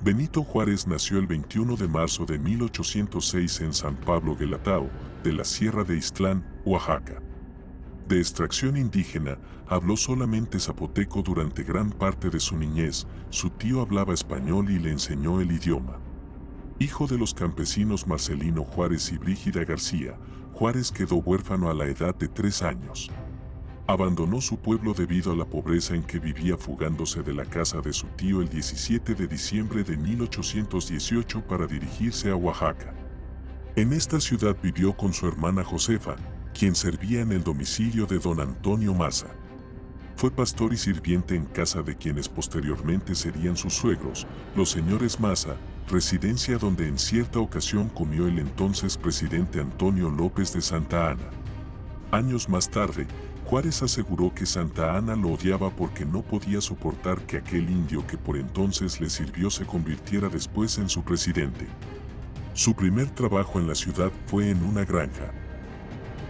Benito Juárez nació el 21 de marzo de 1806 en San Pablo Guelatao, de la Sierra de Ixtlán, Oaxaca. De extracción indígena, habló solamente zapoteco durante gran parte de su niñez. Su tío hablaba español y le enseñó el idioma. Hijo de los campesinos Marcelino Juárez y Brígida García, Juárez quedó huérfano a la edad de 3 años. Abandonó su pueblo debido a la pobreza en que vivía, fugándose de la casa de su tío el 17 de diciembre de 1818 para dirigirse a Oaxaca. En esta ciudad vivió con su hermana Josefa, quien servía en el domicilio de don Antonio Maza. Fue pastor y sirviente en casa de quienes posteriormente serían sus suegros, los señores Maza, residencia donde en cierta ocasión comió el entonces presidente Antonio López de Santa Anna. Años más tarde, Juárez aseguró que Santa Anna lo odiaba porque no podía soportar que aquel indio que por entonces le sirvió se convirtiera después en su presidente. Su primer trabajo en la ciudad fue en una granja.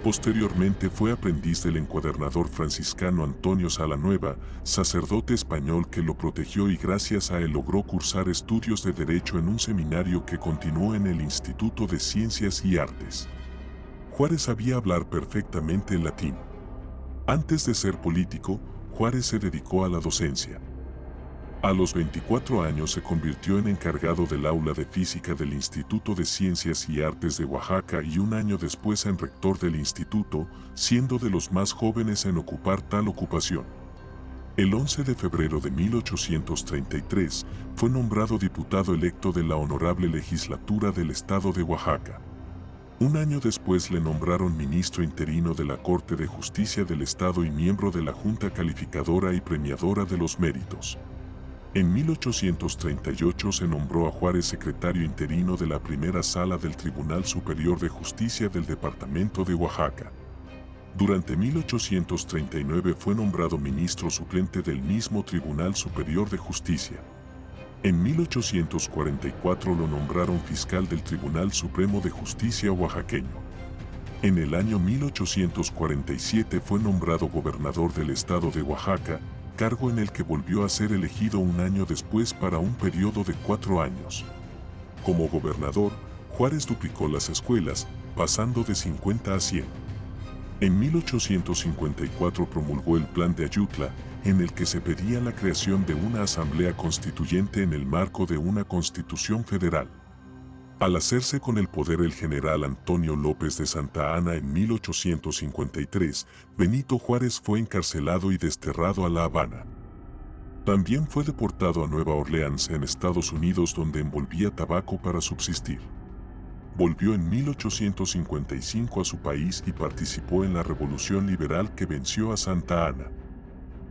Posteriormente fue aprendiz del encuadernador franciscano Antonio Salanueva, sacerdote español que lo protegió, y gracias a él logró cursar estudios de Derecho en un seminario que continuó en el Instituto de Ciencias y Artes. Juárez sabía hablar perfectamente el latín. Antes de ser político, Juárez se dedicó a la docencia. A los 24 años se convirtió en encargado del aula de física del Instituto de Ciencias y Artes de Oaxaca y un año después en rector del instituto, siendo de los más jóvenes en ocupar tal ocupación. El 11 de febrero de 1833 fue nombrado diputado electo de la Honorable Legislatura del Estado de Oaxaca. Un año después le nombraron ministro interino de la Corte de Justicia del Estado y miembro de la Junta Calificadora y Premiadora de los Méritos. En 1838 se nombró a Juárez secretario interino de la primera sala del Tribunal Superior de Justicia del Departamento de Oaxaca. Durante 1839 fue nombrado ministro suplente del mismo Tribunal Superior de Justicia. En 1844 lo nombraron fiscal del Tribunal Supremo de Justicia oaxaqueño. En el año 1847 fue nombrado gobernador del estado de Oaxaca, cargo en el que volvió a ser elegido un año después para un periodo de 4 años. Como gobernador, Juárez duplicó las escuelas, pasando de 50 a 100. En 1854 promulgó el Plan de Ayutla, en el que se pedía la creación de una asamblea constituyente en el marco de una constitución federal. Al hacerse con el poder el general Antonio López de Santa Anna en 1853, Benito Juárez fue encarcelado y desterrado a La Habana. También fue deportado a Nueva Orleans en Estados Unidos, donde envolvía tabaco para subsistir. Volvió en 1855 a su país y participó en la Revolución Liberal que venció a Santa Anna.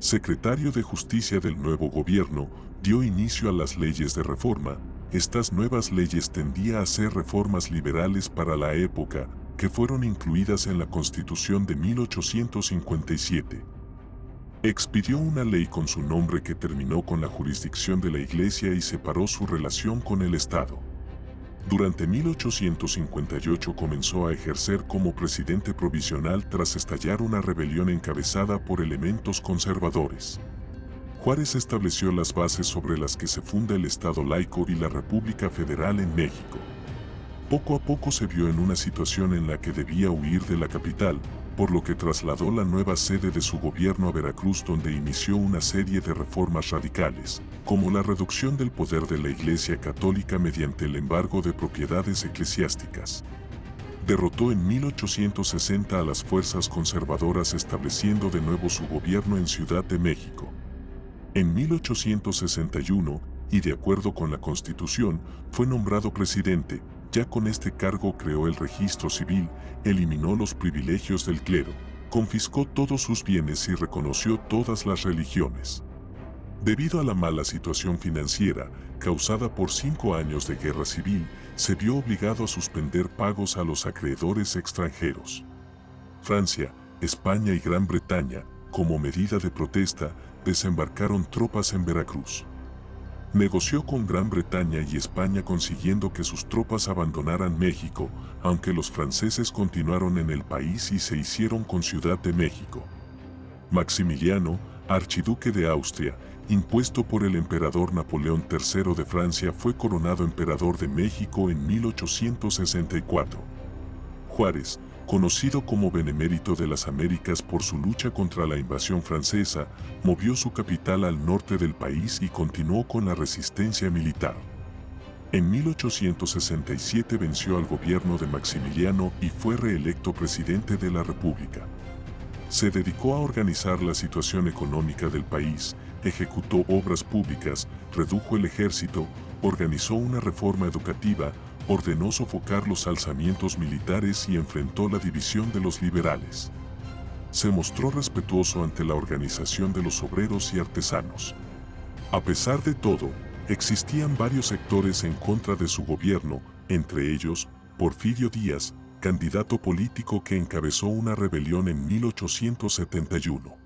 Secretario de Justicia del nuevo gobierno, dio inicio a las leyes de reforma. Estas nuevas leyes tendían a ser reformas liberales para la época, que fueron incluidas en la Constitución de 1857. Expidió una ley con su nombre que terminó con la jurisdicción de la Iglesia y separó su relación con el Estado. Durante 1858 comenzó a ejercer como presidente provisional tras estallar una rebelión encabezada por elementos conservadores. Juárez estableció las bases sobre las que se funda el Estado laico y la República Federal en México. Poco a poco se vio en una situación en la que debía huir de la capital, por lo que trasladó la nueva sede de su gobierno a Veracruz, donde inició una serie de reformas radicales, como la reducción del poder de la Iglesia Católica mediante el embargo de propiedades eclesiásticas. Derrotó en 1860 a las fuerzas conservadoras, estableciendo de nuevo su gobierno en Ciudad de México. En 1861, y de acuerdo con la Constitución, fue nombrado presidente. Ya con este cargo creó el registro civil, eliminó los privilegios del clero, confiscó todos sus bienes y reconoció todas las religiones. Debido a la mala situación financiera, causada por 5 años de guerra civil, se vio obligado a suspender pagos a los acreedores extranjeros. Francia, España y Gran Bretaña, como medida de protesta, desembarcaron tropas en Veracruz. Negoció con Gran Bretaña y España, consiguiendo que sus tropas abandonaran México, aunque los franceses continuaron en el país y se hicieron con Ciudad de México. Maximiliano, archiduque de Austria, impuesto por el emperador Napoleón III de Francia, fue coronado emperador de México en 1864. Juárez, conocido como Benemérito de las Américas por su lucha contra la invasión francesa, movió su capital al norte del país y continuó con la resistencia militar. En 1867 venció al gobierno de Maximiliano y fue reelecto presidente de la República. Se dedicó a organizar la situación económica del país, ejecutó obras públicas, redujo el ejército, organizó una reforma educativa, ordenó sofocar los alzamientos militares y enfrentó la división de los liberales. Se mostró respetuoso ante la organización de los obreros y artesanos. A pesar de todo, existían varios sectores en contra de su gobierno, entre ellos, Porfirio Díaz, candidato político que encabezó una rebelión en 1871.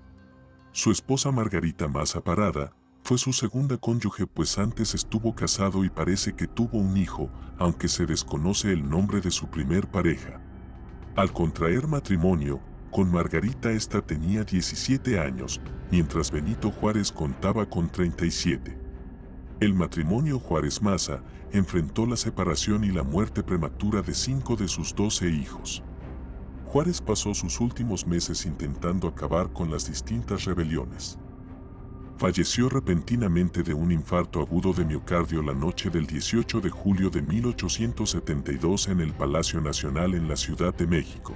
Su esposa Margarita Maza Parada fue su segunda cónyuge, pues antes estuvo casado y parece que tuvo un hijo, aunque se desconoce el nombre de su primer pareja. Al contraer matrimonio, con Margarita ésta tenía 17 años, mientras Benito Juárez contaba con 37. El matrimonio Juárez-Maza enfrentó la separación y la muerte prematura de 5 de sus 12 hijos. Juárez pasó sus últimos meses intentando acabar con las distintas rebeliones. Falleció repentinamente de un infarto agudo de miocardio la noche del 18 de julio de 1872 en el Palacio Nacional en la Ciudad de México.